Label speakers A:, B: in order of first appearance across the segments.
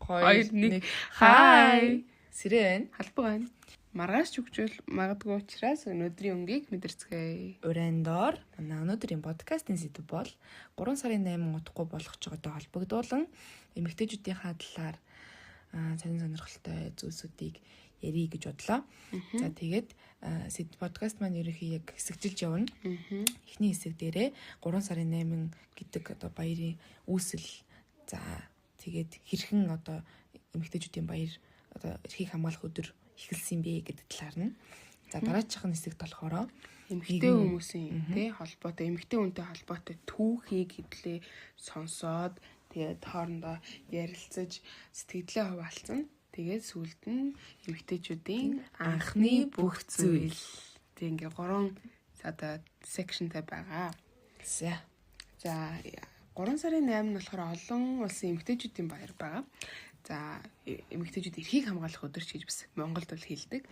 A: 2 1 хай.
B: Сэрэн
A: Халбаг байна. Маргааш чүгчүүл магадгүй учраас өнөөдрийн өнгийг мэдэрцгээе.
B: Урандор өнөөдрийн подкастын сэдв бол 3 сарын 8 утгагүй болгож байгаатай холбогдуулан эмэгтэйчүүдийнхаа талаар сонирхолтой зүйлсүүдийг ярих гэж бодлоо. За тэгээд подкаст маань ерөнхий яг хэсэгжилж явна. Эхний хэсэг дээрээ 3 сарын 8 гэдэг одоо баярын үүсэл. За тэгээд хэрхэн одоо эмэгтэйчүүдийн баяр одоо эрхийг хамгаалах өдөр эхэлсэн бэ гэдэг талаар нь. За дараачихын хэсэгт болохоор
A: эмэгтэй хүмүүсийн тий холбоотой эмэгтэй хүнтэй холбоотой түүхийг хэвлээ сонсоод тэгээд хоорондоо ярилцаж сэтгэлдээ хуваалцсан. Тэгээд сүүлд нь эмэгтэйчүүдийн анхны бүх зүйл. Тэг ингээ 3 одоо секшнтэй байгаа. За 3 сарын 8 нь болохоор олон улсын эмэгтэйчүүдийн баяр байгаа. За эмэгтэйчүүд эрхийг хамгаалах өдөр ч гэж бас Монголд бол хэлдэг.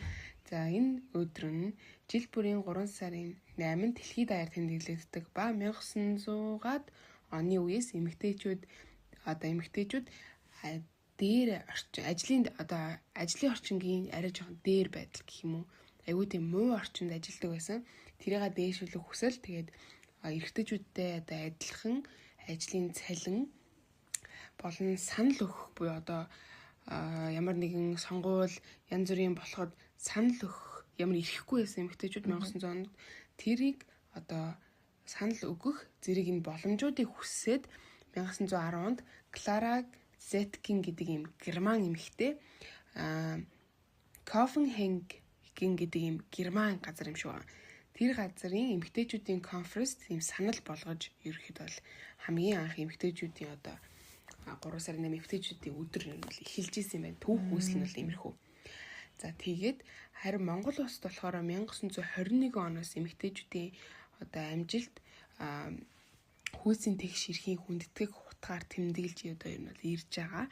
A: За энэ өдөр нь жил бүрийн 3 сарын 8-нд дэлхийд даяар тэмдэглэгддэг ба 1900-аад оны үеэс эмэгтэйчүүд дээр ажлын орчингийн арай жоохон дээр байдал гэх юм уу. Айгүй тийм муу орчинд ажилладаг байсан. Тэрийгээ дээшүүлэх хүсэл тэгээд эрэгтэйчүүдтэй одоо адилхан ажлын цалин болон санал өгөх буюу одоо ямар нэгэн сонгуул янз бүрийн болоход санал өгөх ямар ирэхгүй байсан эмэгтэйчүүд 1900 онд тэрийг одоо санал өгөх зэрэг энэ боломжуудыг хүссээд 1910 онд Клара Зеткин гэдэг юм герман эмэгтэй Кофенхаген гэдэг юм герман газар юм шиг байна. Тэр газрын эмэгтэйчүүдийн конференс тийм санал болгож ерөөхдөө бол хамгийн анх эмэгтэйчүүдийн одоо 3 сарын 8 эмэгтэйчүүдийн өдөр нь эхэлж исэн юм байна. Түүх үүсэл нь бол иймэрхүү. За тэгээд харин Монгол улсад болохоор 1921 оноос эмэгтэйчүүдийн одоо амжилт хүйсийн тэгш эрхийн хүндэтгэх утгаар тэмдэглэж одоо юм бол ирж байгаа.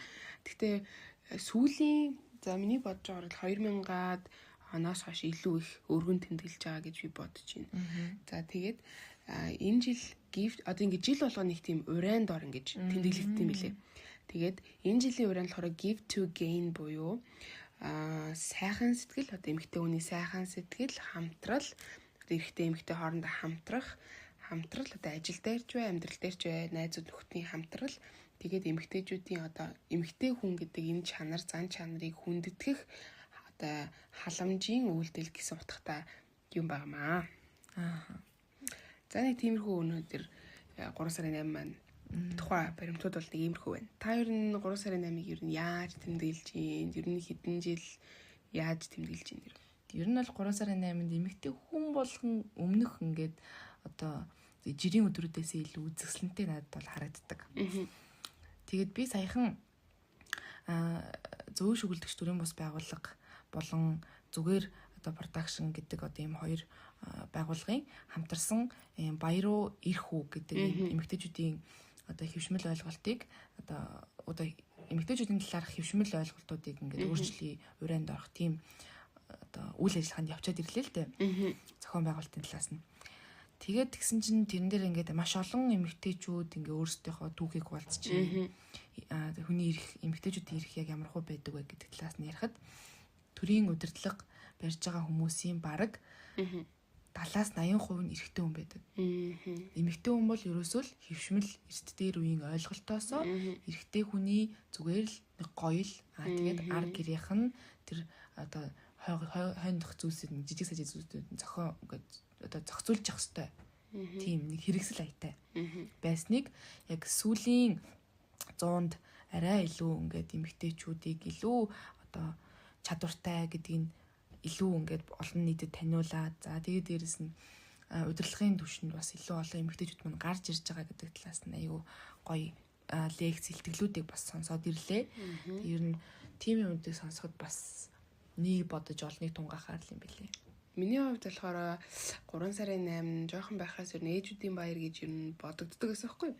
A: Гэхдээ сүүлийн миний бодож байгаагаар 2000-аад оноос хойш илүү их өргөн тэмдэглэж байгаа гэж би бодож байна. За тэгээд энэ жил одоо ингээд жил болгоо нэг тийм уран дор ингэж тэмдэглэгдсэн юм билээ. Тэгээд энэ жилийн уран болохоор give to gain буюу сайхан сэтгэл одоо эмэгтэй хүний сайхан сэтгэл хамтрал одоо эрэгтэй эмэгтэй хоорондоо хамтрал одоо ажил дээр ч бай амьдрал дээр ч бай найзууд нөхдийн хамтрал тэгээд эмэгтэйчүүдийн одоо эмэгтэй хүн гэдэг энэ чанар зан чанарыг хүндэтгэх одоо халамжийн үйлдэл гэсэн утгатай юм байнамаа. За нэг тиймэрхүү өнөөдөр 3 сарын 8 маань тухай баримтууд бол нэг иймэрхүү байна. Та ер нь 3 сарын 8-ыг ер нь яаж тэмдэглэж юм? Ер нь хэдэн жил яаж тэмдэглэж юм?
B: Ер нь бол 3 сарын 8-нд эмэгтэй хүн болгон өмнөх ингээд одоо жирийн өдрүүдээс илүү үзэсгэлэнтэй надад бол харагддаг. Тэгээд би саяхан зөв шүглдэгч төрийн бус байгууллага болон зүгээр одоо продакшн гэдэг одоо ийм хоёр байгууллагын хамтарсан баяруу ирэх үү гэдэг эмэгтэйчүүдийн одоо хэвшмэл ойлголтыг одоо эмэгтэйчүүдийн талаарх хэвшмэл ойлголтуудыг ингээд өөрчлөе уранд орох тийм одоо үйл ажиллагаанд явчаад ирлээ л дээ. Зохион байгуулалтын талаас нь. Тэгээд тэгсэн чинь тэрэн дээр ингээд маш олон эмэгтэйчүүд ингээд өөрсдийнхөө түүхийг хуваалцчихъя. Хүний ирэх эмэгтэйчүүдийн ирэх яг ямар хөө байдаг вэ гэдэг талаас нь ярихад төрийн удирдлага барьж байгаа хүмүүсийн бараг 70-80% нь эрэгтэй хүн байдаг. Эмэгтэй хүн бол ерөөсөө л хэвшмэл эрт дээр үеийн ойлголтоосоо эрэгтэй хүний зүгээр л нэг гоё л тэгээд ар гэрийнх нь тэр одоо хойндох зүйлсүүд жижиг сажиг зүйлсүүд зохион ингээд одоо зохицуулж явах хэрэгтэй. Тийм нэг хэрэгсэл аятай байсныг яг сүүлийн 100-д арай илүү ингээд эмэгтэйчүүдийг илүү одоо чадвартай гэдгийг илүү ингээд олон нийтэд таниулаад за тэгээд дээрэс нь удирдлагын түвшинд бас илүү олон эмэгтэйчүүд мань гарч ирж байгаа гэдэг талаас нь аюу гоё лекц илтгэлүүдийг бас сонсоод ирлээ. Ер нь тийм юмдыг сонсоход бас нэг бодож олныг тунгаахаар л юм билээ.
A: Миний хувьд болохоор 3 сарын 8 жоохон байхаас ер нь ээжүүдийн баяр гэж ер нь бодогддог гэсэн хэвгүй.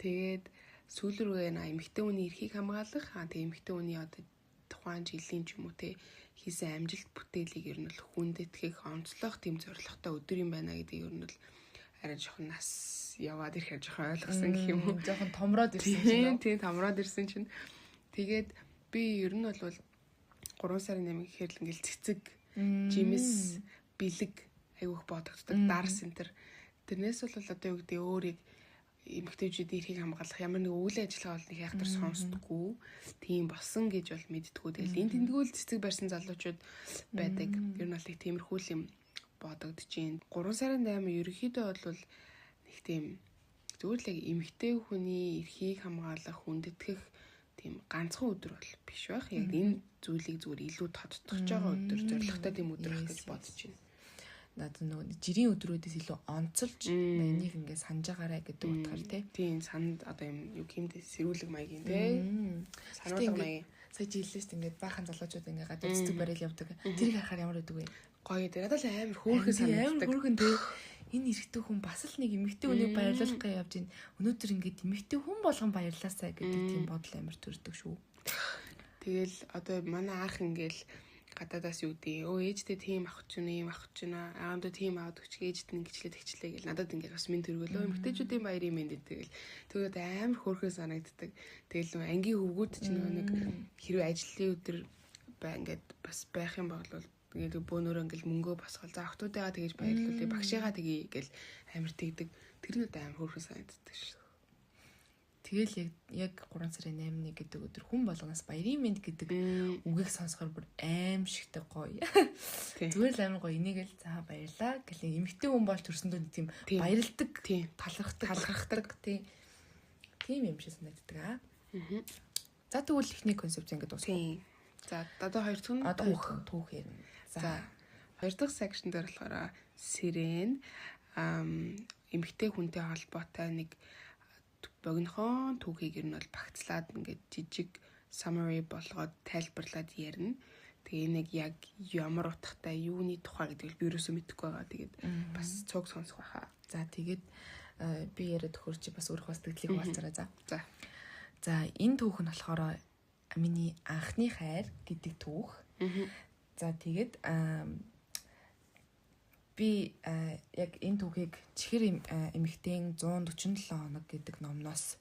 A: Тэгээд сүүл рүүгээ эмэгтэй хүний эрхийг хамгаалах тэгээд эмэгтэй хүний одоо тухайн жилийн ч юм уу те хийсэн амжилт бүтээлийг ер нь хүндэтгэх онцлох тийм зорилготой өдөр юм байна гэдгийг ер нь бол арай жоохон нас яваад ирэхээр жоохон ойлгосон гэх юм уу.
B: Жоохон томроод ирсэн чинь.
A: Тийм томроод ирсэн чинь тэгээд Би ер нь бол 3 сарын 8 гэхээр л ингээл цэцэг, жимс, бэлэг айгүйх бодогддог. Дарс энэ төр. Тэрнээс бол одоо юу гэдэг өөрийг эмэгтэйчүүдийн эрхийг хамгаалах ямар нэг үйл ажиллагаа бол нэг яхтар сонсдоггүй. Тийм болсон гэж бол мэддэггүй. Тэгэл энэ тэмдгүүл цэцэг барьсан залуучууд байдаг. Ер нь бол нэг тиймэрхүү юм бодогдож байна. 3 сарын 8 ерөнхийдөө бол нэг тийм зүгээр л яг эмэгтэй хүний эрхийг хамгаалах, хүндэтгэх тийм ганцхан өдөр бол биш байх. Яг энэ зүйлийг зүгээр илүү тодтогч байгаа өдөр, зоригтой тийм өдөр гэж бодож байна.
B: Надад нөгөө жирийн өдрүүдээс илүү онцолж энийг ингээд санаж байгаарай гэдэг утгаар
A: тийм санд одоо юм юу гэмдэ сэрүүлэг маягийн тий. Сануулга маягийн.
B: Сая жилээс ингээд баахан залуучууд ингээд гадаа цэцэг барил явдаг. Тэрийг харахаар ямар байдаг вэ?
A: Гоё дээ. Надад л амар хөөрхөн санагддаг.
B: Амар хөөрхөн тий. Энэ эрэгтэй хүн бас л нэг эмэгтэй хүнийг баярлуулах гэж явж байна. Өнөөдөр ингээд эмэгтэй хүн болгон баярлаасаа гэдэг тийм бодол амар төрдөг шүү.
A: Тэгэл одоо манай анх ингээл гадаадаас юу гэдэг ээжтэй тийм авах ч юм авах ч нэ аавдаа тийм аваад өгч ээжт ингэчлээ тэгчлээ гэл надад ингээд бас минь төргөлөө эмэгтэйчүүдийн баярын минь гэдэг л тэгээд амар хөөрхөн санагддаг. Тэгэл нөө ангийн хөвгүүд ч нэг хэрвээ ажлын өдөр ингээд бас байх юм бол тэгээд бөөнөрөө ингээл мөнгөө босгол за охтуудаа тэгэж баярлуулъя багшигаа тгий гэл амар тэгдэг. Тэр нь амар хөөрхөн санагддаг шүү.
B: Тэгэл яг 3 сарын 8-ны гэдэг өдөр хүн болгоноос баярын мэнд гэдэг үгийг сонсохоор бүр аимшигтай гоё. Зүгээр л амар гоё. Энийг л за баярлаа гэл эмэгтэй хүн болж төрсөндөө тийм баярлдаг, талархдаг тийм юм шиг санагддаг аа. За тэгвэл ихний концепц ингээд дуусна.
A: За одоо 2 дахь нь
B: түүх ярина.
A: За 2 дахь секшн дээр болохоор сирен эмэгтэй хүнтэй холбоотой нэг богинохон түүхийг ер нь бол багцлаад ингээд жижиг summary болгоод тайлбарлаад ярина. Тэгээ нэг яг ямар утгатай юуны тухай гэдэг л би ерөөсөө мэдэхгүй байгаа. Тэгээд бас цуг сонсох байхаа.
B: За тэгээд би яриад өгөхөр чи бас өөрийнхөө сэтгэлийг хуваалцаарай за. За энэ түүх нь болохоор миний анхны хайр гэдэг түүх. За тэгээд би яг энэ түүхийг Чихэр эмэгтэйн 147 хоног гэдэг номноос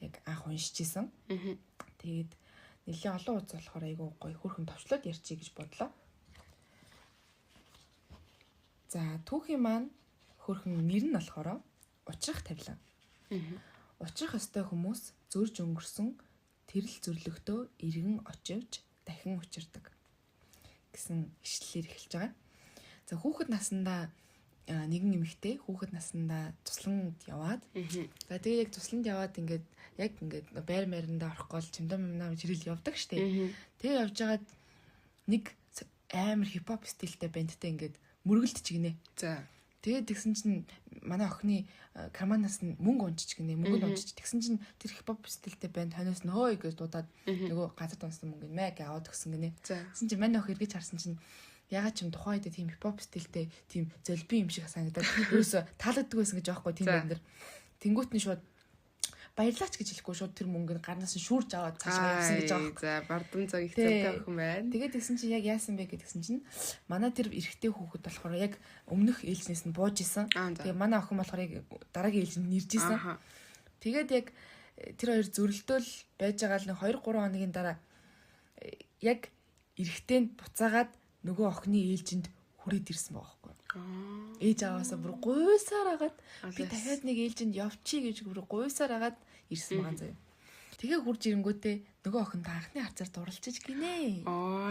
B: яг анх уншиж исэн. Тэгээд нэлээд олон удаа болохоор айгүй гоё хөрхөн товчлоод ярьчих гэж бодлоо. За түүхийн маань хөрхөн нэр нь болохоор Учрах тавилан. Учрах ёстой хүмүүс зөрж өнгөрсөн тэрл зөвлөгтөө иргэн очивч дахин учирдаг гэсэн ишлэлээр эхэлж байгаа. За хүүхэд наснда нэгэн эмэгтэй хүүхэд наснда тусланд яваад за тэгээ яг тусланд яваад ингээд яг ингээд байр майранда орох гол чимдам юмнаа жирэл явдаг штэ. Тэгээ явж байгаад нэг амар хипхоп стилтэй бандтай ингээд мөргөлдөж гинэ. За тэгээд тэгсэн чинь манай охины карманаас нь мөнгө унчиж гинэ. Мөнгө унчиж тэгсэн чинь тэр хипхоп стилтэй банд хойноос нь хөөе гэж дуудаад нөгөө газар донсон мөнгө мэг аваад өгсөн гинэ. Тэгсэн чинь манай ох эргэж харсан чинь ягаад ч юм тухайн үед тийм хипхоп стилтэй тийм золби юм шиг санагдаад ерөөсө таалагддаг байсан гэж аахгүй тийм бандэр. Тэнгүүт нь шууд баярлаач гэж хэлэхгүй шууд тэр мөнгөнд гарнаас нь шүүрж аваад цаашаа явсан гэж аахгүй.
A: За бардам цаг их цавтай охин байна.
B: Тэгээд тэгсэн чинь яг яасан бэ гэдгсэн чинь манай тэр эрэгтэй хүүхэд болохоор яг өмнөх ээлжнээс нь бууж исэн. Тэгээ манай охин болохоор яг дараагийн ээлжинд нэрж исэн. Тэгээд яг тэр хоёр зөрөлдөөл байж байгаа л 2-3 хоногийн дараа яг эрэгтэй нь буцаагаад нөгөө охины ээлжинд хүрээд ирсэн байгаа байхгүй. Ээж аваасаа бүр гуйсаар агаад би дахиад нэг ээлжинд явчих гэж бүр гуйсаар агаад ирсэн байгаа заяа. Тэгээ хурж ирэнгүүтээ нөгөө охин анхны хацаар дурлцэж гинэ.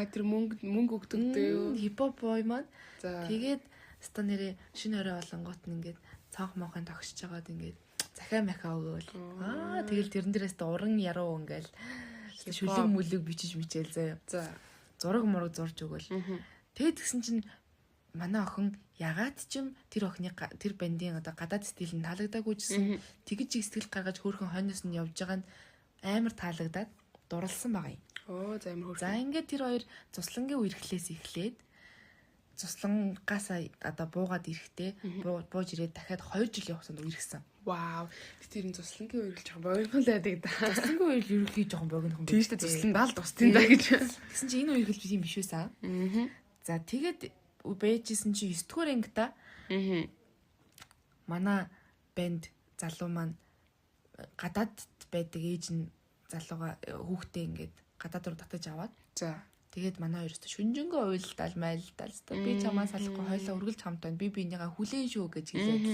A: Тэр мөнгө өгдөг дээ юу?
B: Хипхоп бой маань. Тэгээд ста нэрээ шинэ орой болонгот нь ингээд цаах мохын тогсож байгаад ингээд захаа махаа өгөөл. Тэгэл тэрэн дээрээс уран яруу ингээл шүлэг мүлэг бичиж мичээл заяа. За зураг мураг зурж өгөөл. Тэгээд тэгсэн чинь манай охин ягаад ч юм тэр охины тэр бандын одоо гадаад стил нь таалагдаагүй гэсэн тэгж чиг сэтгэл гаргаж хөөрхөн хойноос нь явж байгаа нь амар таалагдаад дурлсан байгаа юм.
A: За амар хөөрхөн.
B: За ингээд тэр хоёр цуслангийн үерхлээс эхлээд цуслангаас одоо буугаад ирэхдээ бууж ирээд дахиад 2 жил явсан үерхсэн.
A: Вау. Тэр энэ цуслангийн үерхэл жоохон богинохон байдаг да.
B: Цуслангийн үерхэл ерөөхдөө жоохон богинохон
A: байдаг. Тийм шүү дээ цуслан даал тусдын да гэж.
B: Гэсэн чинь энэ үерхэл тийм биш үсаа. За тэгээд бэжсэн чи 9 дугаар ангита манай банд залуу маань гадаадд байдаг ээж нь залууга хүүхдээ ингээд гадаад руу татаж аваад.
A: За.
B: Тэгээд манай хоёроо шүнжэнгөө уйлдал майлдал. Би чамаа салахгүй хойлоо үргэлж хамт байна. Би биенийгаа хүлээн шүү гэж хэлээд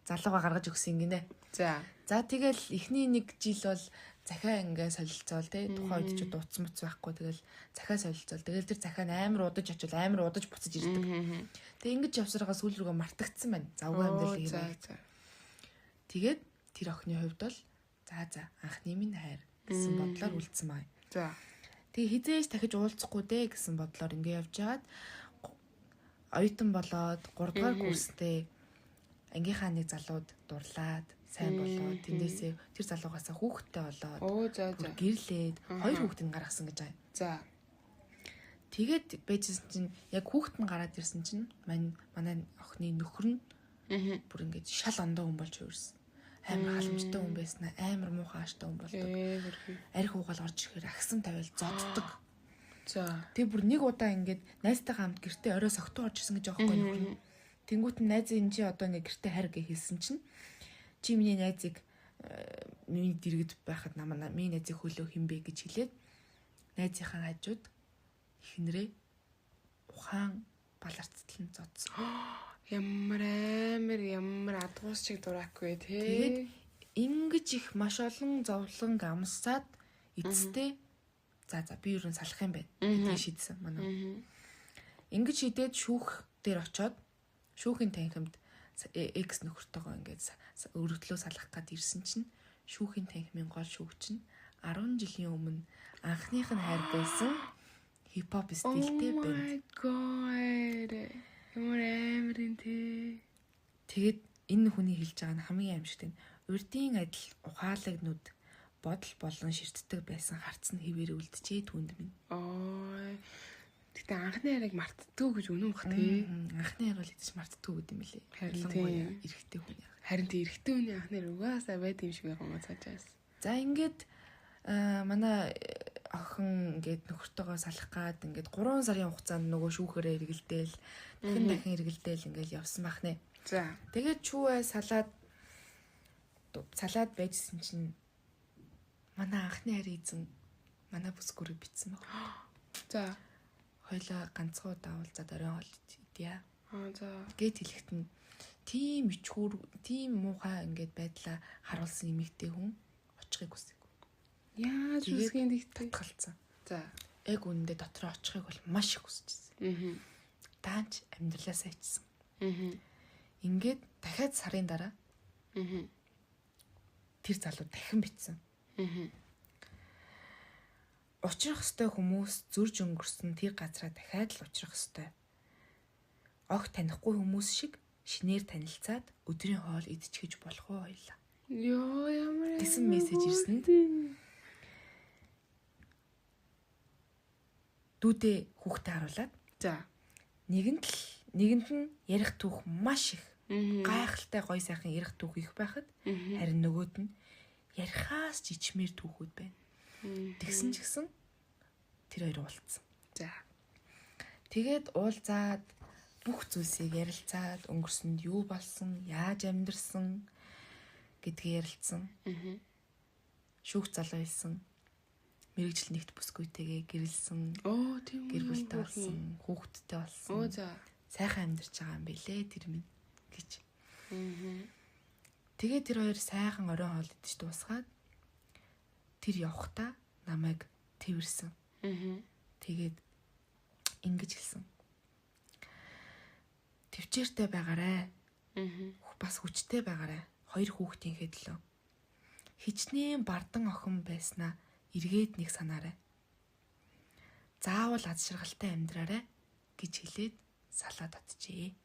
B: залууга гаргаж өгсөн гинэ.
A: За.
B: За тэгэл эхний 1 жил бол захиа ингээ солилцоол тий тухайн үед ч дууцсан мэт байхгүй тэгэл захиа солилцоол тэгэл тэр захиа нь амар удаж очил амар удаж буцаж ирдэг. Тэг ингэж явсараа сүүл рүүгээ мартагдсан байна. Завгүй амьдрал хийгээ. Тэгээд тэр охины хувьд бол за анхны минь хайр гэсэн бодлоор үлдсэн бай.
A: За.
B: Тэгээ хизээж дахиж уулзахгүй дээ гэсэн бодлоор ингээ явж байгаад оюутан болоод 3 дугаар курстэй ангийнхаа нэг залууд дурлаад сайн болоод тэндээсээ тэр залуугаасаа хүүхэдтэй болоод гэрлээд 2 хүүхдийг гаргасан гэж байгаа.
A: За.
B: Тэгээд бэжсэн чинь яг хүүхэд нь гараад ирсэн чинь манай охины нөхөр нь бүр ингэж шал ондоо хүн болж хувирсан. Амар халамжтай хүн байснаа амар муухай ааштай хүн болдог. Арх уугаал орж ирэхээр агсан тавиал зодддог.
A: За.
B: Тэгээ бүр нэг удаа ингэж найзтайгаа хамт гэртээ орой согтуу орж исэн гэж байгаа байхгүй нөхөр нь. Тэнгүүт нь найз энэ чи одоо ингэ гэртээ хайр гэж хэлсэн чинь чи миний найзыг миний дэргэд байхад миний найзыг хөлөө хинбэ гэж хэлээд найзынхаа хажууд ихнэрээ ухаан баларцтал нь зодсон.
A: Ямар адгуус чиг дураагүй тий.
B: Тэгээд ингэж их маш олон зовлон амсаад эцэстээ за би юу н салах юм байна гэдгийг шийдсэн манай. Ингэж шийдээд шүүх дээр очоод шүүхийн танхимд экс нөхөртөөгөө ингээд өргөдлөө салах гээд ирсэн чинь шүүхийн танхимын гол шүүгч нь 10 жилийн өмнө анхных нь хайр байсан хипхоп стилтэй байна.
A: Oh my god. Ямар амарын тий.
B: Тэгээд энэ хүний хэлж байгаа нь хамгийн аимшигтай. Урдын адил ухаалагнууд бодол болон ширтдэг байсан харц нь хэвээр үлдчээ түнд минь.
A: Гэтэ анхны харийг мартдаггүй гэж үнэн бах тий.
B: Анхны харь бол идэж мартдаггүй гэдэг юм лээ.
A: Харин
B: эрэгтэй хүн.
A: Харин тий эрэгтэй хүний анхны харь угаасаа байд юм шиг байгаа цаажаас.
B: За ингээд манай охин ингээд нөхөртөөгөө салах гад ингээд 3 сарын хугацаанд нөгөө шүүхээрээ эргэлдээл дахин эргэлдээл ингээд явсан бахнэ.
A: За.
B: Тэгээд чүүгээ салаад байжсэн чинь манай анхны харь эзэн манай бүсгүүрийг битсэн баг.
A: За.
B: Хойлоо ганцхан удаа уулзаад оройн хоол идья.
A: За.
B: Гэт хэлэхэд нь тийм ичхүр, тийм муухай ингээд байдлаа харуулсан эмэгтэй хүн очихыг хүсэв.
A: Яаж үсгийн
B: татгалцсан.
A: За.
B: Яг үнэндээ дотроо очихыг бол маш их хүсчихсэн. Даанч амьдралаасаа ичсэн. Ингээд дахиад сарын дараа тэр залуу дахин битсэн. Учрах ёстой хүмүүс зөрж өнгөрсөн тэр газараа дахиад л учрах ёстой. Огт танихгүй хүмүүс шиг шинээр танилцаад өдрийн хоол идчихэж болох уу хоёлаа.
A: Йоо ямар
B: гэсэн мессеж ирсэнд дүүдээ хүүхдээ харуулад
A: за
B: нэгэнд нь ярих түүх маш их гайхалтай гоё сайхан ярих түүх их байхад харин нөгөөд нь ярихаас ч ичмээр түүхүүд байна. Тэгсэн ч гэсэн тэр хоёр уулзсан.
A: За.
B: Тэгээд уулзаад бүх зүйлсийг ярилцаад өнгөрсөнд юу болсон, яаж амьдэрсэн гэдгийг ярилцсан. Шүүх залуу хэлсэн. Мэргэжил нэгт бүсгүйтэйгээ гэрэлсэн. Гэр бүлтэй болсон, хүүхэдтэй болсон.
A: За.
B: Сайхан амьдарч байгаа юм билээ тэр минь гэж. Тэгээд тэр хоёр сайхан оройн хоол идэж дуусгаад тэр явхдаа намайг тэрсэн. Тэгээд ингэж хэлсэн. Төвчээртэй байгаарай. Бас хүчтэй байгаарай. 2 хүүхдийн хэдлөө. Хичнээн бардан охин байснаа эргээд нэг санаарай. Заавал аз жаргалтай амьдраарай гэж хэлээд салаад татжээ.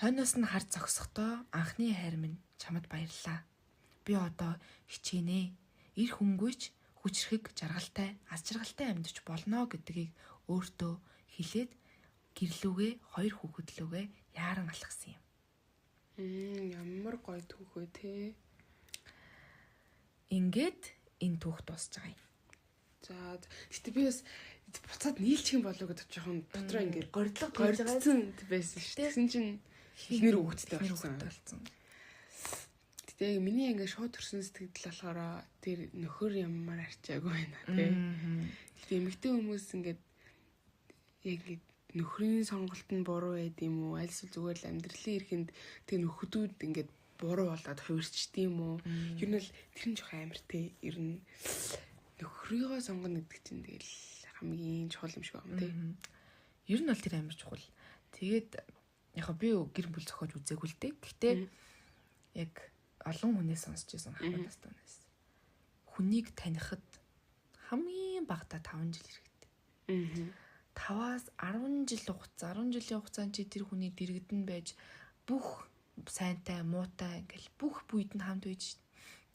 B: Хойноос нь хар зогсохдоо анхны хайр минь чамд баярлаа. Би одоо хичээнэ. Ир хөнгүйч хүчрхэг жаргалтай, аз жаргалтай амьдарч болно гэдгийг өөртөө хэлээд гэрлүүгээ 2 хүүхэдлүүгээ яаран алхсан юм.
A: Ямар гоё түүх вэ те.
B: Ингээд энэ түүх дуусж байгаа юм.
A: За гэтээ би бас буцаад нийлчих юм болов гэдэг жоохон дотроо ингээд
B: гордлогдсон
A: байсан шүү дээ. Тэгсэн чинь ихнэр хүүхэдтэй болсон. Гэтэ миний ингээ шууд төрсэн сэтгэл болохоор тэр нөхөр ямар арчаагүй байна тий. Гэтэ эмэгтэй хүмүүс ингээд яг ингээд нөхрийн сонголт нь буруу байд юм уу? Альс зүгээр л амьдралын эрхэнд тэг нөхөдүүд ингээд буруу болоод хувирчд юм уу? Ер нь л тэр нь жоох амар тий. Ер нь нөхрийгөө сонгоно гэдэг чинь тэгэл хамгийн чухал юм шиг байна тий.
B: Ер нь бол тэр амар чухал. Тэгээд яг би гэр бүл зохиож үзээгүй л дээ. Гэхдээ яг олон хүнээс сонсч байсан хамаа тастанаас. Хүнийг танихад хамгийн багадаа 5 жил хэрэгтэй. 5-аас 10 жил хугацаа, 10 жилийн хугацаанд чи тэр хүний дэрэгдэн байж бүх сайнтай, муутай ингээл бүх буйд нь хамт байж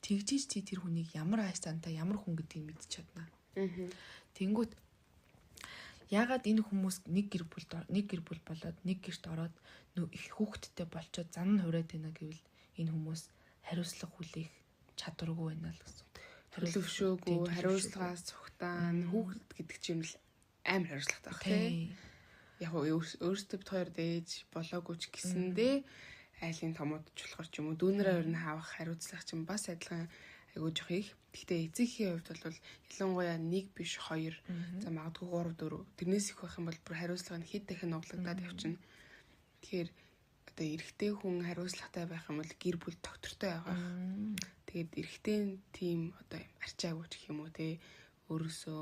B: тэгжиж чи тэр хүнийг ямар хайр цантай, ямар хүн гэдгийг мэдчих чадна. Тэнгүүт яагаад энэ хүмүүс нэг гэр бүл болоод нэг гэрт ороод их хүүхэдтэй болчоод зан нь хураад байна гэвэл энэ хүмүүс хариуцлага хүлээх чадваргүй байна л гэсэн.
A: Төлөвшөөгүй, хариуцлагаас цухтаан хүүхэд гэдэг чинь л амар хариуцлагатай баг тий. Яг өөрсдөө бит хоёр дээж болоогүй ч гэсэндээ айлын томууд ч болохоор ч юм уу дүүнэрээ өөр нь хаавах хариуцлага чинь бас адилхан айгуу жоох их. Гэхдээ эцэгхийн хувьд бол ялангуяа 1 биш 2 за магадгүй 3 4 тэрнээс их байх юм бол бүр хариуцлага нь хэд дахин новлогдоод явчихна. Тэгэхээр одоо эрэгтэй хүн хариуцлагатай байх юм бол гэр бүл доктортой байгаа. Тэгээд эрэгтэй тийм одоо арчаагүй ч гэх юм уу те өөрөөсөө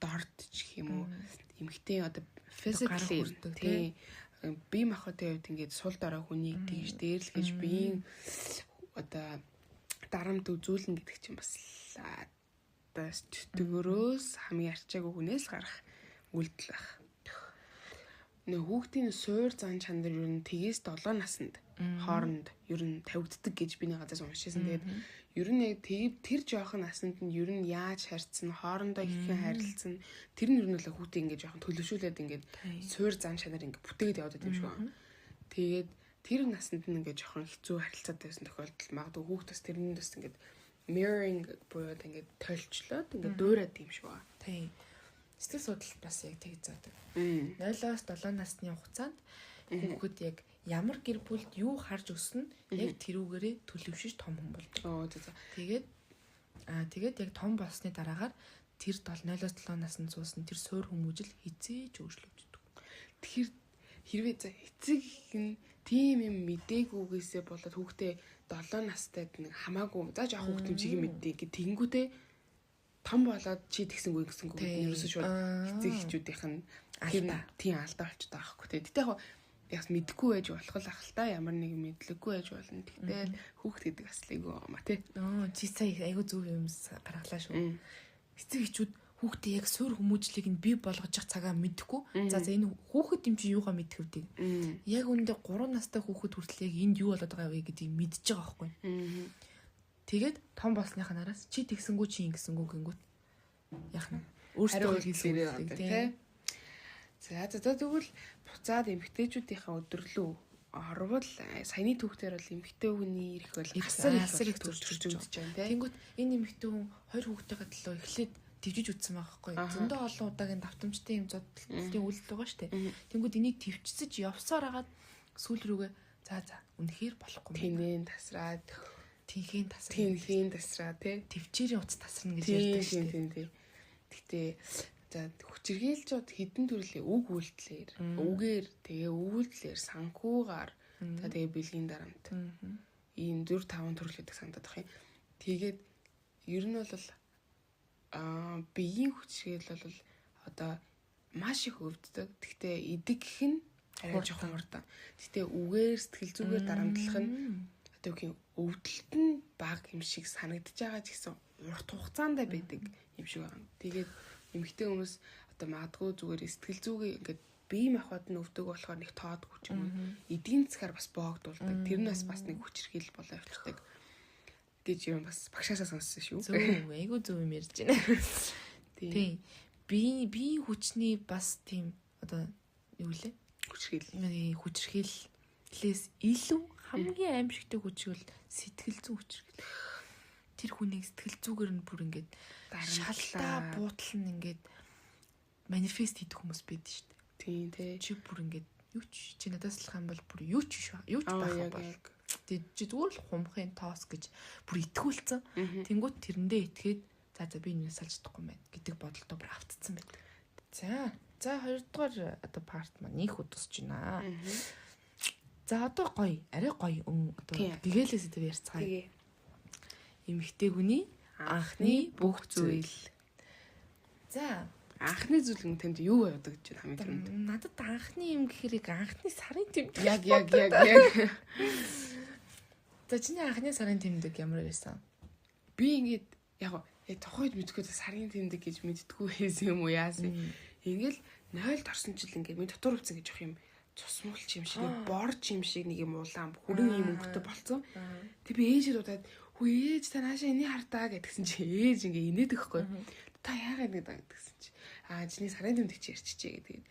A: дорд ч гэх юм уу эмэгтэй одоо physically те бие махбодын хувьд ингээд сул дорой хүнийг тэгж дээрлэхэж биеийн одоо дарамт үзүүлнэ гэдэг чинь бас одоо чөтгөрөөс хамгийн арчаагүй хүнээс гарах үйлдэл байх. Нэ хүүхдийн суур зан чанар ер нь тгээс 7 наснд хооронд ер нь тавигддаг гэж би нэг газраас уншижсэн. Тэгээд ер нь яг тэр жоохон наснд нь ер нь яаж харьцсан, хоорондоо хэрхэн харилцсан тэр нь ер нь л хүүхдийн ингээд жоохон төлөвшүүлээд ингээд суур зан чанар ингээд бүтээгээд яваад байдаг юм шиг байна. Тэгээд тэр наснд нь ингээд жоохон хэцүү харилцаатай байсан тохиолдолд магадгүй хүүхдээс тэрнээ бас ингээд mirroring буюу ингээд тольчлоод ингээд дуурайд юм шиг байна.
B: Тийм. Сэтгэл судлал бас яг тэгж заадаг. 0-оос 7 насны хугацаанд хүүхэд яг ямар гэр бүлд юу харж өснө яг тэрүүгээрээ төлөвшөж том хүн болдог. Тэгээд яг том болсны дараагаар тэр 0-оос 7 наснд суусан тэр суур хүмүүжил хизээж өөрчлөгддөг.
A: Тэгэхээр хэрвээ за эцэг нь тийм юм мдэггүйгээсээ болоод хүүхдээ 7 настайд нэг хамаагүй за жоох хүүхдийн чигийн мэддэг гэ тэгэнгүүтээ том болоод чи тэгсэнгүй ерөөсөө шууд эцэг эхчүүдийнх нь тийм алдаа болчиход байгаа байхгүй тий. Тэгтээ яг мэдэхгүй байж болох л ах л та ямар нэг мэдлэггүй байж болно. Тэгтээ хүүхд гэдэг аслайгүй юм а тий.
B: Чи сая айгу зөв юм гаргалаа шүү. Эцэг эхчүүд хүүхдээ яг суур хүмүүжлийг нь бий болгож явах цагаа мэдэхгүй. За энэ хүүхэд юм чи юугаа мэдэх вдээ. Яг үүндээ 3 настай хүүхэд хүртэл яг энд юу болоод байгаа вэ гэдгийг мэдчихэж байгаа байхгүй. Тэгээд том болсныхаа нараас чи тэгсэнгүү чи ингэсэнгүү гингүүт яах нь өөрсдөө хэлсэн тий. За тэгвэл буцаад эмэгтэйчүүдийнхээ өдөрлөө орвол саяны түүхтэр бол эмэгтэй хүний ирэх бол асар их төрж үзэж байна тий. Тэнгүүт энэ эмэгтэй хүн 2 хүүхдтэйгээ төлөө эхлээд твжиж үтсэн байгаа байхгүй. Зөндөө олон удаагийн давтамжтай юм зодтолтын үйлдэл байгаа шүү дээ. Тэнгүүд энийг твчсэж явсаар хагаад сүүл рүүгээ за үнэхээр болохгүй
A: юм. Тинхийн тасраа тий.
B: Твчээрийн утас тасарна гэж ярьдаг шүү дээ.
A: Гэхдээ за хүчирхийлжүүд хідэн төрлийн үг үйлдэлээр үгээр тэгээ үйлдэлээр санхүүгаар за тэгээ бэлгийн дарамт. Ийм 4-5 төрөл гэдэг санагдаад байна. Тэгээд ер нь бол биеийн хүчирхийл бол одоо маш их өвддөг. Гэхдээ идэг гэх нь арай жоохон урдаа. Гэхдээ үгээр сэтгэл зүгээр дарамтлах нь одоо үгүй өвдөлт нь бага юм шиг санагдаж байгаа ч гэсэн урт хугацаанд байдаг юм шиг байна. Тэгээд эмэгтэй хүмүүс одоо магадгүй зүгээр сэтгэл зүгээ ингээд бие махбод нь өвдөг болохоор нэг тоодгүй ч юм уу. Эдийн засгаар бас боогдуулдаг. Тэр нь бас нэг хүчирхийл болоо явчихдаг гэж юм бас багшаасаа сонссон шүү.
B: Зөв айгу зөв юм ярьж байна. Тийм. Биеийн хүчний бас тийм одоо юу лээ? Хүчирхийлээс илүү хамгийн аимшигтэй хүчрэл сэтгэл зүйн хүчрэл. Тэр хүнийг сэтгэл зүгээр нь бүр ингээд шалтаа буудлын ингээд манифест хийдэг хүмүүс байдаг шүү дээ.
A: Тийм тий.
B: Чи бүр ингээд юу ч чи надаас л хам бол бүр юу ч байх бол чи зүгээр л хумхын тоос гэж бүр итгүүлсэн. Тэнгүүт тэрэндээ итгээд за би энэ салж чадахгүй байна гэдэг бодолтой бүр автцсан байдаг. За хоёрдугаар одоо парт маань их удасч байна. За одоо гоё, арай гоё одоо гэгээлээс өдөр ярьцгаая. Эмэгтэй хүний анхны бүх зүйл. За
A: анхны зүйл нь тэмд юу байдаг гэж хамгийн түрүүнд.
B: Надад анхны юм гэхэрэг анхны сарын тэмдэг.
A: Яг.
B: За чиний анхны сарын тэмдэг ямар байсан?
A: Би ингээд яг тухайд мэдгүй сарын тэмдэг гэж мэддэггүй байсан юм уу яасан. Ингээл 0-д орсон жил ингээд минь дотор үлцэн гэж явах юм цусмуулч юм шиг борж юм шиг нэг юм улаан хүрэн юм өнгөтэй болцсон. Тэг би ээжээ удаад хүү ээж та наашаа энийг хартаа гэдгсэн чи ээж ингээ инээд өгөхгүй. Та яагаад нэг гэдгсэн чи чиний сарын тэмдэг чи ярьчихжээ гэдэг.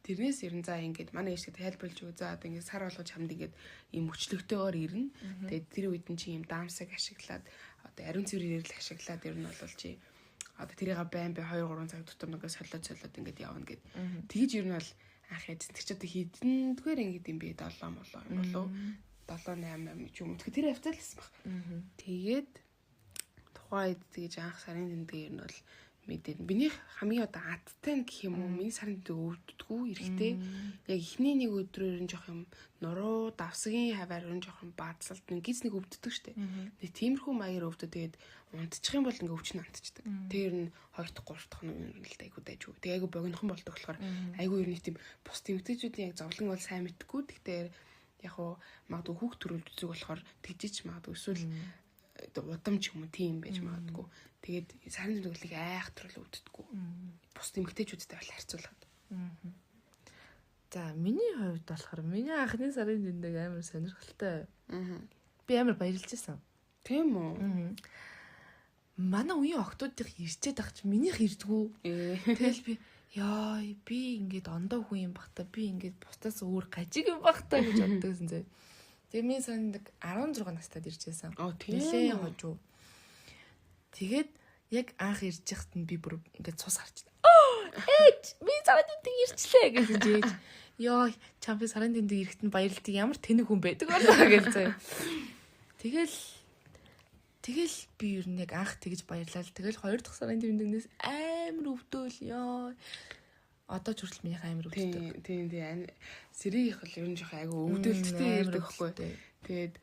A: Тэрнээс ерэн за ингээд манай ээжтэй тайлбарлаж өгөө. За одоо ингээд сар болгож хамд ингээд ийм өчлөгтэйгээр ирнэ. Тэгээд тэр үед нь чи ийм даамсаг ашиглаад одоо ариун цэврээр л ашиглаад ер нь бол чи одоо тэрийг байн 2-3 цаг дотор нэг солиод ингээд явна гэд. Тэгж ер нь бол анх яд тэр ч одоо хідэндгээр ингээд юм би 7 молоо юм болов 7-8 ч юм. Тэгэхээр тэр хавцаалсан баг. Тэгээд тухайд тэгж анх сарын тэмдэг ер нь бол мэдээд минийх хамгийн одоо аттай гэх юм уу миний сарын тэмдэг өвддөггүй эрэхтэй яг эхний нэг өдрөөр нь жоох юм нуруу давсгийн хаваар нь жоох юм баацалт нэг гиз нэг өвддөг штэ. Тэг тиймэрхүү маягаар өвдөө тэгээд унтчих юм бол ингээ өвчин амтчихдаг. Тэр нь 2-3 дахь нь л айгуу дайжгүй. Тэг айгуу богинохон болдог болохоор айгуу ер нь тийм бус тэмдэгчүүдийн яг зовлон бол сайн мэдтгүү. Тэгтээ яг уу магадгүй хүүхд төрүүлж үзэг болохоор тэгжиж магадгүй эсвэл удамч юм уу тийм байж магадгүй. Тэгээд сарын тэмдэглийг айхтар л өвддөггүй. Бус тэмдэгчүүдтэй бол харьцуулахад.
B: За миний хувьд болохоор миний анхны сарын тэмдэг амар сонирхолтой. Би амар баярлж байсан.
A: Тийм үү?
B: Манай үеийн охтуудын ирчээд ах чи минийх ирдгүү. Тэгэл би ингээд ондоо хүн юм бахта би ингээд бусдаас өөр гажиг юм бахта гэж боддогсэн зэ. Тэгээ миний санд 16 настайд иржсэн.
A: Тийм
B: хожуу. Тэгээд яг анх ирж яхад нь би бүр ингээд цус харж байна. Ээж би сарын тэмдэг ирчлээ гэсэн жийж. Йоо чампи сарын тэмдэг ирэхэд нь баярлалт ямар тэнэг хүн байдаг болоо гэж зэ. Тэгэл би ер нь яг анх тэгж баярлал. Тэгэл 2 дахь сарын тэмдэгнээс амар өвдөөл ёо. Одоо ч хүртэл минийх амар өвддөг.
A: Тийм. Сэрийн их л ер нь жоох айгу өвдөлттэй ирдэг байхгүй. Тэгээд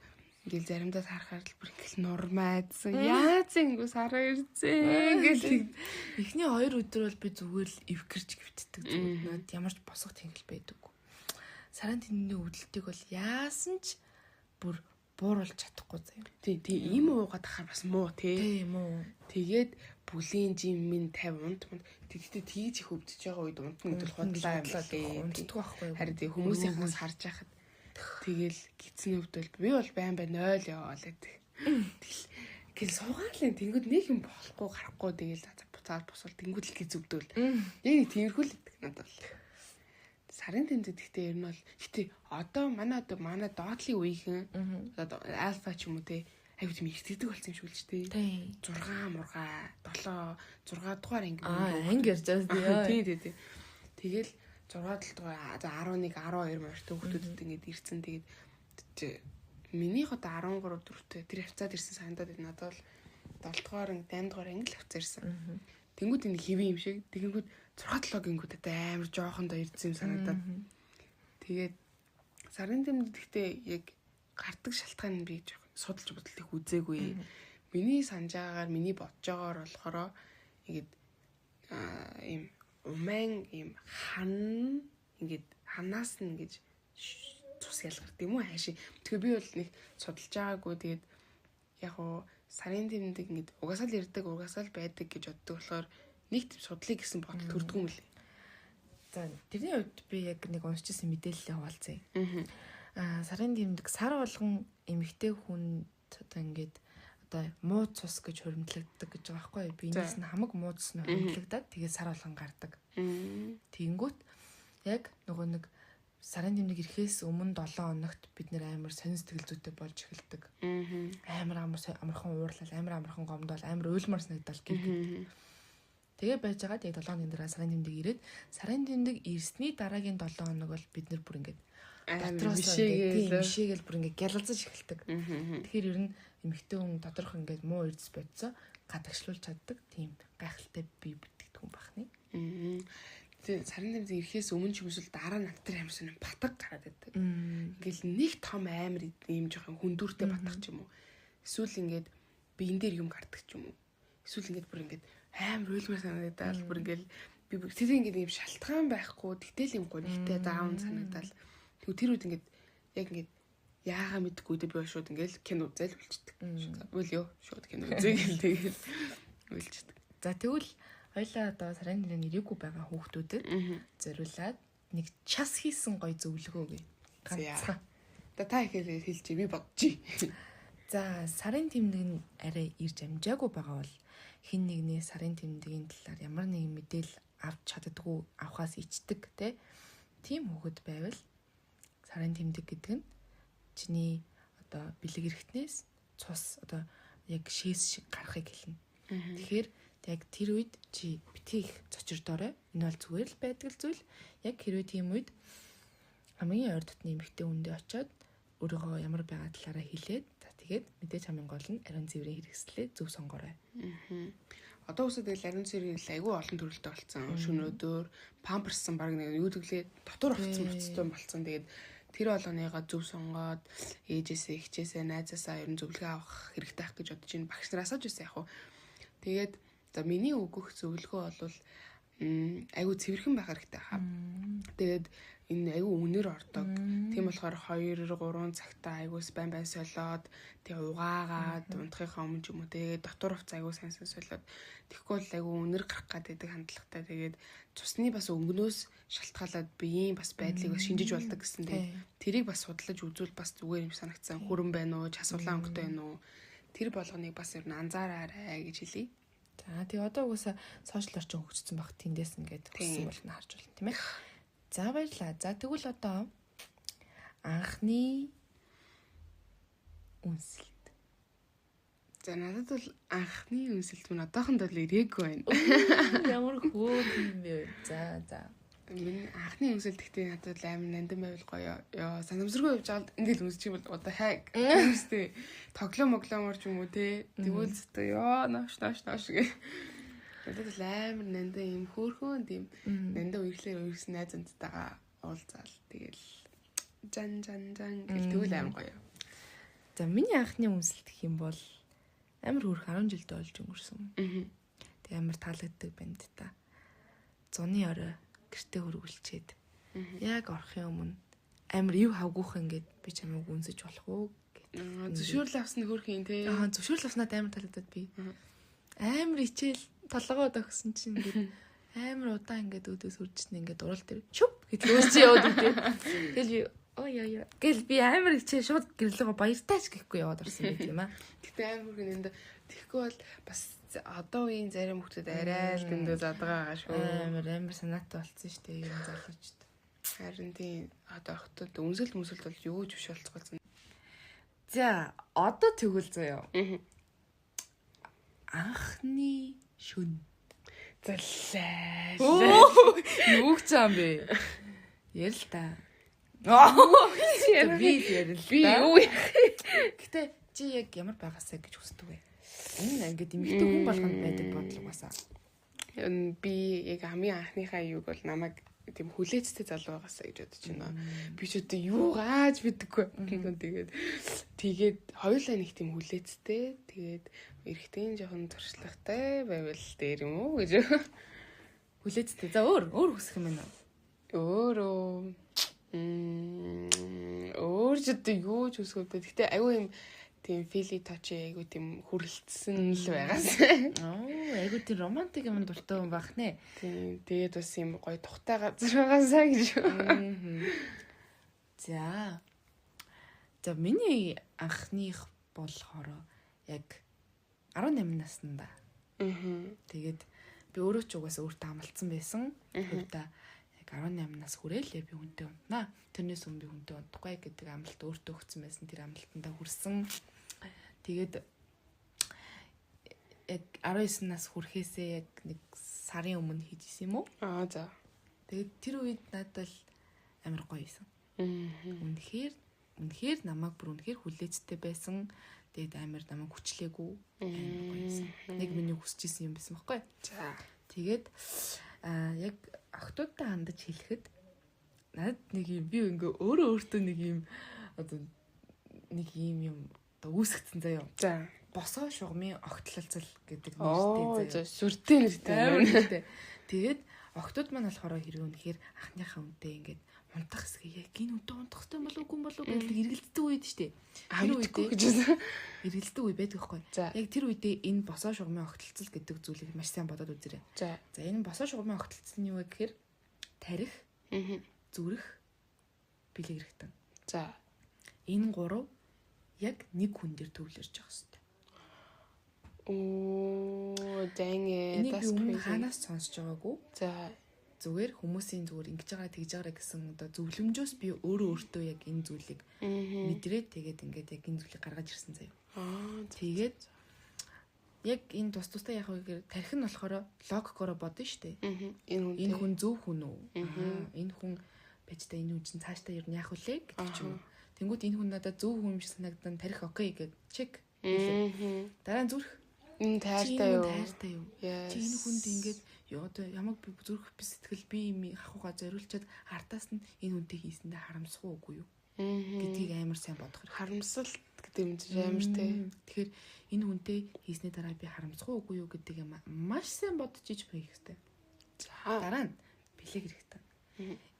A: ингээл заримдаа харахаар л бүр ингээл нурмайдсан. Яаж ингэв сараа ирцээ ингээл
B: эхний 2 өдөр бол би зүгээр л эвгэрч гівтдэг зүгээр над ямар ч босох тэнгэл байдаггүй. Сарын тэмдгийн өвдөлтийг бол яасан ч бүр бууруулж чадахгүй заяа.
A: Тийм ийм уугаад ахаар бас муу тий.
B: Тийм үү.
A: Тэгээд бүлийн жим минь 50 унт. Тэгтээ тийж их өвдөж байгаа үед унтна гэдэг худлаа юм лээ.
B: Унтдаг байхгүй.
A: Харин тий хүмүүсийнхээс харж яхад тэгэл гидсэн өвдөл би бол байн 0 яваалаа. Тэгэл суугаалын тэнгууд нэг юм болохгүй гарахгүй тэгэл буцаад босвол тэнгууд л гиз өвдөл. Яг тиймэрхүү л гэдэг надад бол. Сарын тэмдэг гэхдээ ер нь бол гэтээ одоо манай доотлын үеийнхэн одоо альфа ч юм уу те айгуу тийм ихтгэдэг болсон юм шиг л ч те 6 мурга 7 6 дугаар анги
B: ярьж байгаа
A: тийм тэгэл 6 дугаар 11 12 морьтой хүүхдүүдэд ингээд ирсэн тэгээд минийх одоо 13 4-т тэр хавцаад ирсэн санагдаад байна. Надад бол 7 дугаар 8 дугаар анги л хавцаа ирсэн. Тэнгүүд энэ хэвэн юм шиг тэгэнгүүт 6-7 гингүүдэд амар жоохондоо ирсэн юм санагдаад. Тэгээд сарын тэмдэг гэхдээ яг гардаг шалтгаан нь би жоох судалж бодлыг үзээгүй. Миний санаж байгаагаар миний бодож байгаагаар болохоор ингээд ийм уман ийм хан ингээд ханаас нь ингэж цус ялгардаг юм уу хааши. Тэгэхээр би бол нэг судалж байгаагүй. Тэгээд яг уу сарын тэмдэг ингээд угаасаа л ирдэг угаасаа л байдаг гэж боддог болохоор нэг тийм судлыг гэсэн бодол төрдөг юм лээ.
B: За тэрний хувьд би яг нэг уншижсэн мэдээлэлээ хуваалцъя. Сарын тэмдэг сар болгон эмэгтэй хүн одоо ингээд одоо муу цус гэж хуримтлагддаг гэж байгаа байхгүй. Биенээс нь хамаг муу цус нь хуримтлагдаад тэгээд сар болгон гардаг. Тэнгүүт яг нөгөө нэг сарын тэмдэг ирэхээс өмнө 7 хоногт бид нэр амар сонир сэтгэл зүйтэй болж эхэлдэг. Амар амархан уурлал, амар амархан гомдол, амар уйлмар санагдал гэх. Тэгээ байж байгаад яг 7 хоногийн дараа сарын тэмдэг ирээд сарын тэмдэг ирсний дараагийн 7 хоног бол бид нэр бүр ингээд дотроос ингээд мишээгээл бүр ингээд гялалзаж эхэлдэг. Тэгэхээр ер нь эмэгтэй хүн доторх ингээд муу эрдэс бодсоо гадагшлуулж чаддаг. Тийм гайхалтай бие бүтдэг хүн бахны.
A: Тэгээ сарын тэмдэг ирэхээс өмнө ч юм эсвэл дараа намтар амьсан батг гараад байдаг. Ингээл нэг том амар ийм жоохон хүндүртэй батгах ч юм уу. Эсвэл ингээд биен дээр юм гардаг ч юм уу. Эсвэл ингээд бүр ингээд амар үйлмэр санагдаад бүр ингээл би тэр ингээд ийм шалтгаан байхгүй тэгтэл юм гонхтой даун санагдал. Тэгвэл тэр үед ингээд яг ингээд яагаа мэдгүй дээ би шууд ингээд кино үзэл үлчдэг. Үл ёо шууд кино үзээл тэгээд үлчдэг.
B: За тэгвэл хоёлаа одоо сарын нэрээр ирээгүй байгаа хүүхдүүдэд зориулаад нэг час хийсэн гоё зөвлөгөө өгье. Ганцхан.
A: Та ихээр хэлчихье би бодчих.
B: За сарын тэмдэг нь арай ирж амжаагүй байгаа бол хин нэгний сарын тэмдгийн талаар ямар нэгэн мэдээлэл авч чаддаггүй авахаас ичдэг тийм хүүхэд байвал сарын тэмдэг гэдэг нь чиний одоо бэлэг эрэхтнээс цус одоо яг шээс шиг гарахыг хэлнэ. Тэгэхээр яг тэр үед чи битгий их зочирдоорой. Энэ бол зүгээр л байдаг зүйл. Яг хэрвээ тийм үед хамгийн ойр дотны эмэгтэй хүндээ очиод өөрийгөө ямар байгаа талаараа хэлээд за тэгээд мэдээж хамгийн гол нь ариун цэврийн хэрэгслээ зөв сонгоорой.
A: Одоо үсээ тэгэл ариун цэврийн айгүй олон төрөлтэй болсон. Шөнөөдөр памперсан баг нэг юу гэглээ дотор оцсон болцсон. Тэгээд тэр болгоныгаа зөв сонгоод ээжээсээ, эхчээсээ, найзаасаа ер нь зөвлөгөө авах хэрэгтэй ах гэж бодож байна. Багш нараас ч байсан яг хуу. Тэгээд за миний өгөх зөвлөгөө бол айгүй цэвэрхэн байх хэрэгтэй хаа. Тэгээд энэ айгүй үнээр ордог. Тийм болохоор 2-3 цагтаа айгуус байн солиод тэг угаагаад унтахынхаа өмнө ч юм уу тэгээд дотор хувц айгүй сайн солиод тэгэхгүй бол айгүй үнээр гарах гэдэг хандлагатай. Тэгээд цусны бас өнгнөөс шалтгаалаад биеийн бас байдлыг бас шинжиж болдог гэсэн. Тэгээд тэрийг бас судлаж үзвэл бас зүгээр юм санагцсан. Хүрэн байна уу, часуулаа өнгөтэй байна уу? Тэр болгоныг бас ер нь анзаараарай гэж хэлье.
B: За тэгээ одоо угаасаа сошиал орчин хөгжсөн баг тэндээс ингээд хүссэн бол нь харж байна тийм ээ. За баярлалаа. За тэгвэл одоо анхны үнсэлт.
A: За надад бол анхны үнсэлт нь одоохондоо л ирээгүй байна.
B: Ямар хөөх юм бэ? За.
A: Миний анхны үнсэлт гэхдээ надад амар нандин байвал гоё. Яа санамсаргүй явж байгаа ингээл үнсчих юм бол одоо хайг. Үнстэй тоглоомор ч юм уу те. Тэгвэл зөтөө ёо нааш гэ. Надад л амар нандин юм хөөхөн тийм нандин үеглээр үргэсэн найз зантайгаа уулзаал. Тэгэл жан гэл тэгвэл амар гоё.
B: За миний анхны үнсэлт гэх юм бол амар хөөх 10 жилд болж өнгөрсөн. Тэг амар таалагддаг байна та. Зуны орой гэртээ хөргүүлчээд яг орохын өмнө амар ив хавгуух ингээд би чамайг үнсэж болох уу
A: гэдэг. Зөвшөөрөл авсан хөрхийн тий.
B: Зөвшөөрөл авснаад амар таалагдаад би. Амар ичээл толгойд өгсөн чинь ингээд амар удаан ингээд өдөөс үржсэн ингээд урал дээр чүп гэж лөөсч яваад үгүй. Тэгэл би ой гэл би амар ичээ шууд гэрлэгөө баяртаач гэхгүй яваад орсон байт юм аа.
A: Гэтэ амар хөргөн энэ тэгэхгүй бол бас одоо үеийн зарим хүмүүс арай л дэндүү задгаа байгаа шүү.
B: Амар санаатай болсон шүү дээ юм залуучд.
A: Харин тийм одоо хотод үнсэлт бол юу ч биш болцгоолсон.
B: За одоо тэгвэл заяа. Анхны шүн.
A: Заллаа.
B: Юу ч юм бэ? Ярил та. Би ярил. Би юу яах. Гэтэ чи яг ямар байгаасаа гэж хүсдэг вэ? Энэ ингээд эмэгтэй хүн болгонд байдаг бодлого басаа.
A: Би яг хамгийн анхныхаа юуг бол намайг тийм хүлээцтэй залуу байгаасаа гэж бодож байна. Би ч одоо юу гааж мэддэггүй. Тэгээд хоёулаа нэг тийм хүлээцтэй. Тэгээд эрэгтэй жоохон туршлагатай байвал дээр юм уу гэж.
B: Хүлээцтэй. За өөр хүсэх юм байна
A: Өөр
B: уу?
A: ч одоо юу ч хүсэхгүй. Гэхдээ аюу юм тийм фили touch айгу тийм хүрэлтсэн л байгаас.
B: Айгу тийм романтик юм дуртай хүн байх нэ.
A: Тийм тэгээд бас юм гоё тухтай газар байгаасаа гэж.
B: За миний анхных болохоор яг 18 наснда. Тэгээд би өөрөө ч угаасаа өөртөө амлцсан байсан. Өөртөө яг 18 нас хүрээлээ би хүнтэй унтнаа. Тэрнээс өмнө би хүнтэй унтахгүй гэдэг амлалт өөртөө өгсөн байсан. Тэр амлалтандаа хүрсэн. Тэгээд яг 19 нас хүрэхээсээ яг нэг сарын өмнө хийжсэн юм уу?
A: За.
B: Тэгээд тэр үед надад л амар гоё байсан. Үнэхээр намайг бүр үнэхээр хүлээцтэй байсан. Тэгээд амар намайг хүчлээгүй. Амар гоё байсан. Нэг миний хүсэж исэн юм байсан байхгүй.
A: За.
B: Тэгээд яг охтуудтай хандаж хэлэхэд надад нэг юм би ингээ өөртөө нэг юм одоо нэг юм одоо үүсгэсэн заяа.
A: За.
B: Босоо шугамын огтлолцол гэдэг нэртэй
A: заяа. Сүртэй нэртэй.
B: Тэгээд охтууд маань болохоор хэрэг үнэхээр анхныхаа үнтэй ингээд унтах хэсгээ яг энэ үнтэй унтах хэрэгтэй болов уу болов гэж эргэлддэг үед штэ. Тэр үедээ гэж эргэлддэг үе байдаг байхгүй. Яг тэр үедээ энэ босоо шугамын огтлолцол гэдэг зүйлийг маш сайн бодоод үзээрэй. За энэ босоо шугамын огтлолцол нь юу вэ гэхээр тарих, зүрх, бэлэг хэрэгтэн. За энэ гурав яг нэг хүн дээр төвлөрж байгаа хэвээр. Энийг би өмнө ханаас сонсож байгаагүй. За зүгээр хүмүүсийн зүгээр ингэж байгаа тэгж байгаа гэсэн одоо зөвлөмжөөс би өөртөө яг энэ зүйлийг мэдрээд тэгээд ингээд яг энэ зүйлийг гаргаж ирсэн заяа. Тэгээд яг энэ тустай яг үгээр тарих нь болохоор логикоор бодно шүү дээ. Энэ хүн зөв хүн үү? Энэ хүн бачта энэ хүн чинь цаашдаа ер нь яах вүлээ гэдэг ч юм уу. Тэнгүүд энэ хүн надад зөв хүн юм шиг санагдсан тарих окей гэд чек. Дараа нь зүрх тайртай юу? Чи энэ хүнд ингээд одоо ямаг би зүрх би сэтгэл би юм хахугаа зориулчаад артаас нь энэ хүнтэй хийсэндээ харамсах уугүй юу гэдгийг амар сайн бодох хэрэгтэй.
A: Харамсал гэдэг юм чинь амар тий.
B: Тэгэхээр энэ хүнтэй хийсний дараа би харамсах уугүй юу гэдэг юм маш сайн бодож иж байх хэрэгтэй. За дараа нь бэлэг хэрэгтэй.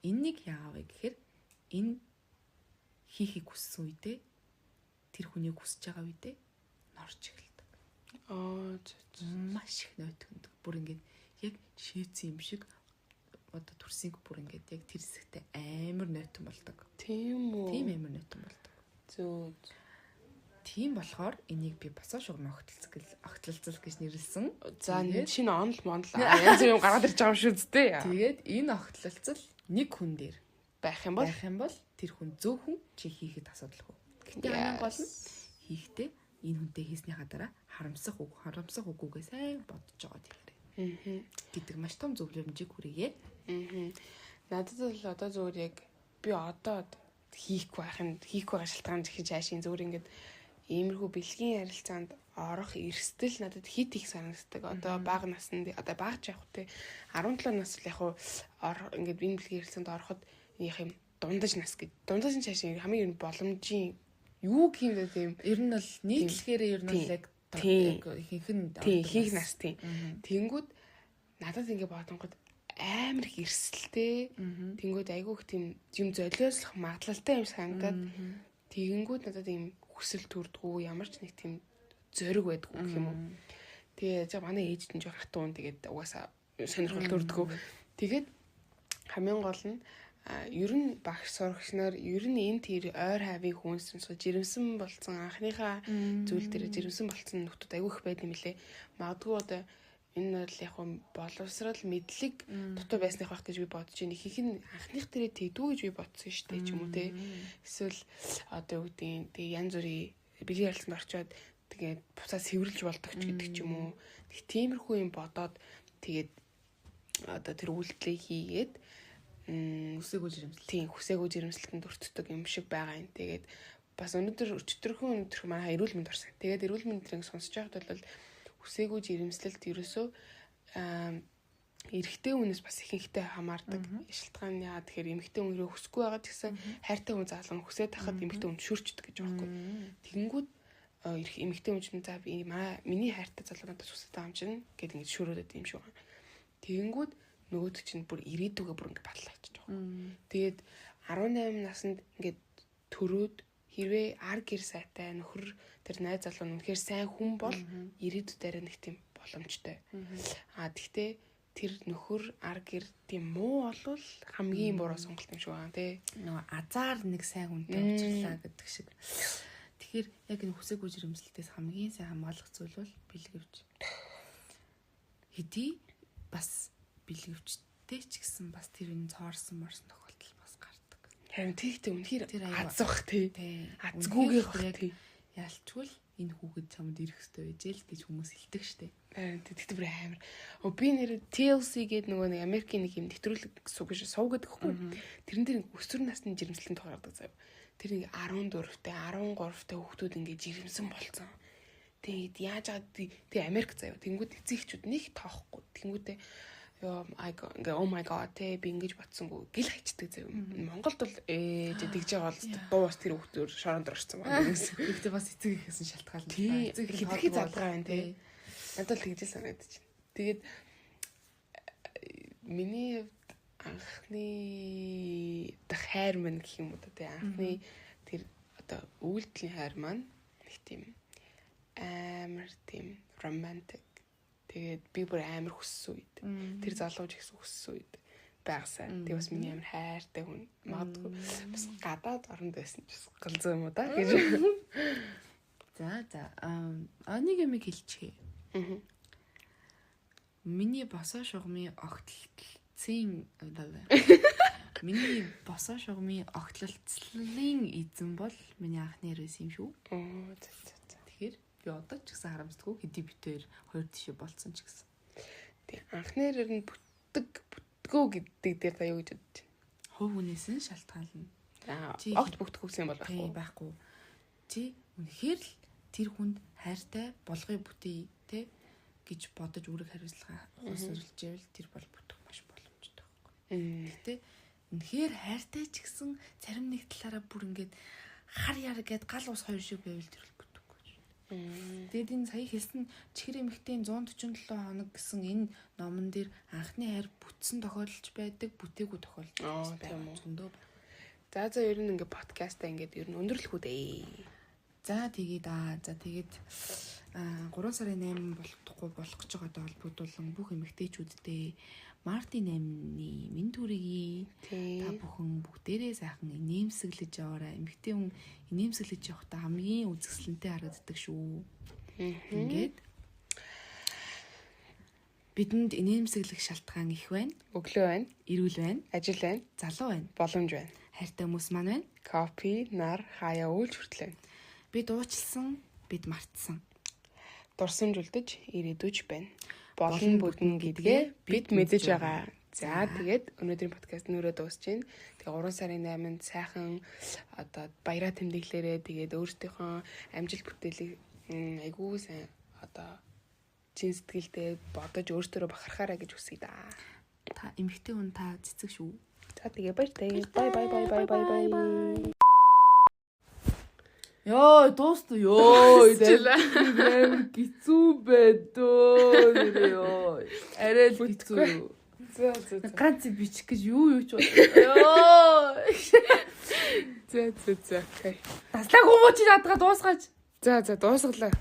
B: Энэнийг яаваа вэ гэхээр энэ хийхийг хүссэн үедээ тэр хүнийг хүсэж байгаа үедээ норж эхэлдэг. Маш их нойтгондог. Бүр ингээд яг шийдсэн юм шиг одоо төрсийг бүр ингээд яг тэр хэсэгтээ амар нойтон болдог.
A: Тийм үү?
B: Тийм амар нойтон болдог.
A: Зөө.
B: Тийм болохоор энийг би босоо шугамын огтлолцол гэж нэрлсэн.
A: За шинэ онл монл янз бүр юм гаргаад ирж байгаа юм шүү дээ.
B: Тэгээд энэ огтлолцол нэг хүн дээр
A: байх юм бол
B: тэр хүн зөв хүн чи хийхэд асуудалгүй. Гэхдээ хамгийн гол нь хийхдээ энэ хүнтэй хийснийхаа дараа харамсах үгүйгээ сайн бодож байгаа тэгэхээр. Гэдэг маш том зөвлөмжийг хүргэе.
A: Надад бол одоо зүгээр яг би одоо хийхгүй байгаа шалтгаан гэж хаашийн зүгээр ингээд иймэрхүү бэлгийн харилцаанд орох эрсдэл надад хит их санагддаг. Одоо бага наснд одоо багч явах те 17 нас л яг ингээд энэ бэлгийн харилцаанд ороход их юм дундаж нас гэж. Дундаж нь хаашийн хамгийн боломжийн юу гэмдэ тийм
B: ер нь бол нийтлэхээр ер нь яг
A: хийх нас тийм. Тэнгүүд надад ингэ бодонгод амар их эрсдэлтэй. Тэнгүүд айгүй их тийм юм золиослох магадлалтай юм санагдаад тэгэнгүүт надад ийм хүсэл төрдгүү ямар ч нэг тийм зориг байдгүй гэх юм уу. Тэгээ за манай ээжд нь жоо хатуун тэгээд угаасаа сонирхол төрдгүү. Тэгээд хамгийн гол нь ер нь багш сурагч нар ер нь энэ тэр ойр хавийн хүнс жирэмсэн болцсон анхныхаа зүйл дээр жирэмсэн болцсон нөхдүүд айгүй их байд юм лээ. Магадгүй одоо энэ бол яг боловсрал мэдлэг дутуу байсных байх гэж би бодож байна. Ихэнх нь анхных дээрээ тэгдүү гэж би бодсон шүү дээ ч юм уу те. Эсвэл одоо юу гэдэг тэг янз бүрийн бэлгийн харилцаанд орчоод тэгээд буцаа сэвэрлж болдог ч гэдэг ч юм уу. Тэг тиймэрхүү юм бодоод тэгээд одоо тэр үйлдэлээ хийгээд хүсээгүй жирэмслэлтэнд өртдөг юм шиг байгаа юм. Тэгээд бас өчтөрхөн манай эрүүл мэнд орсон. Тэгээд эрүүл мэндийг сонсож байхад бол хүсээгүй жирэмслэлт ерөөсөө эрэгтэй хүнээс бас ихэнхдээ хамаардаг. Шалтгаан нь яа тэгэхээр эмэгтэй хүн рүү хүсэхгүй байгаа гэсэн хайртай хүн заалган хүсээд тахад эмэгтэй хүн шүрчдэг гэж байгаа байхгүй. Тэгэнгүүт эмэгтэй хүн чинь за би миний хайртай залуунаас хүсэж байгаа юм чинь гэдэг ингэ шүрөөдөд юм шиг байна. Тэгэнгүүт нөгөөд чинь бүр ирээдүгээ бүр ингэ батлаачих жоох. Тэгээд 18 наснд ингээд төрөөд хэрвээ ар гэр сайтай нөхөр тэр найз залуу нь үнэхээр сайн хүн бол ирээдүйдээ нэг тийм боломжтой. Тэгтээ тэр нөхөр ар гэр тийм муу болвол хамгийн буруу сонголт юм шиг байна тий.
B: Нөгөө азар нэг сайн хүнтэй уулзлаа гэдэг шиг. Тэгэхээр яг энэ хүсээгүй жирэмслэлтээс хамгийн сайн хамгаалах зүйл бол бэлгэвч. Хэдий бас бэлгэвчтэй ч гэсэн бас тэр энэ цоорсон морсон тохиолдол бас гардаг.
A: Харин тийхтэй үнэхээр азах тий. Азгүйгийнх тий.
B: Ялчгүй энэ хүүхэд чамд ирэх ёстой байж л гэж хүмүүс хэлдэг штэ.
A: Тэгтээ бүр амар. Би нэр TLC гэдэг нөгөө нэг Америкийн нэг юм нэвтрүүлэг сувгаад гэхгүй. Тэрэн дээр өсвөр насны жирэмслэн тохиолдог заяа. Тэр нэг 14-тэй 13-тай хүүхдүүд ингээд жирэмсэн болцсон. Тэгээд яаж аа тэг Америк заяа. Тэнгүүд эцэгчүүд нэг тоохгүй. Тэнгүүдээ ингээ oh my god те би ингэж батсангүй гэл хайчдаг заяа. Монголд бол тэгж байгаа бол дуу бас тэр хүүхдүүд шоронд орчихсон байна гэсэн.
B: Гэхдээ бас эцэг ихсэн шалтгаал нь.
A: Эцэг их залгаа байна те. Надад л тэгж санагдаж байна. Тэгээд миний анхны хайр мань гэх юм уу те анхны тэр одоо үйлдэлийн хайр маань их тийм амар тийм романтик. Тэгээд би бүр амар хүссэн үед. Тэр залууж ихсэн хүссэн үед байгасан. Тэгээ бас миний амар хайртай хүн. Магадгүй бас гадаад оронд байсан ч галзуу юм уу да гэж.
B: За нэг юм хэлчихье. Миний босоо шугамын огтлцын миний босоо шугамын огтлцлын эзэн бол миний анхны нэр байсан юм шүү. Тэгэхээр би одоо ч гэсэн харамсдаггүй хэдий битээр хоёр тишээ болцсон ч гэсэн.
A: Тэг анхны нэр нь бүтгөө гэдэг дээр та юу гэж бодож байна?
B: Хувь хүнээс нь шалтгаална.
A: Огт бүтгөхсэн бол
B: байхгүй. Чи үнэхээр л тэр хүнд хайртай болгоё бүтээе те гэж бодож үүрэг хариуцлага өсөрлж ивэл тэр бол бүтэх маш боломжтой байхгүй. Гэтэ үнэхээр хайртай ч гэсэн зарим нэг талаараа бүр ингээд хар яар гэд гал ус хоёр шиг байвал тэр бол бүтэхгүй. Тэгээд энэ сая хэлсэн чихэр эмэгтэйн 147 хоног гэсэн энэ номон дээр анхны хайр бүтсэн тохиолдолж байдаг, бүтээгүй тохиолдолж байдаг зөндөө.
A: За ер нь ингээд подкастаа ингээд ер нь өндөрлөх үү дээ.
B: За тэгээд 3 сарын 8 болох гэж байгаатай холбогдуулан бүх эмэгтэйчүүдтэй Мартин 8-ны минь төрөйе. Та бүхэн бүгдээрээ сайхан инээмсэглэж яваарай. Эмэгтэй хүн инээмсэглэж явахдаа хамгийн үзэсгэлэнтэй харагддаг шүү. Ингээд бидэнд инээмсэглэх шалтгаан их байна.
A: Өглөө байна,
B: эрүүл байна,
A: ажил байна,
B: залуу байна,
A: боломж байна.
B: хайртай хүмүүс маань байна.
A: Кофе, нар, хаяа үйлч хүртэл байна.
B: Бид уучлсан, бид мартсан.
A: Дурсамжулдаж ирээдүйч байна. Болон бүдэн гэдгээ бид мэдэж байгаа. За тэгээд өнөөдрийн подкаст нүрээ дуусч байна. Тэгээ 3 сарын 8-нд сайхан одоо баяраа тэмдэглээрээ тэгээд өөрсдийнхөө амжилт бүтээлийг айгүй сайн одоо чин сэтгэлдээ бодож өөртөө бахархаарай гэж хүсье да.
B: Та эмэгтэй хүн та цэцэг шүү.
A: За тэгээ баяртай. Бай.
B: Ёо, дуустал ёо. Амар гизүү байдөө нэрээ. Арай л гизүү.
A: За.
B: Ганц бичих гэж юу ч бодлоо. Ёо.
A: За.
B: Таслаг хүмүүс чи надгаа дуусгаач.
A: За дуусгалаа.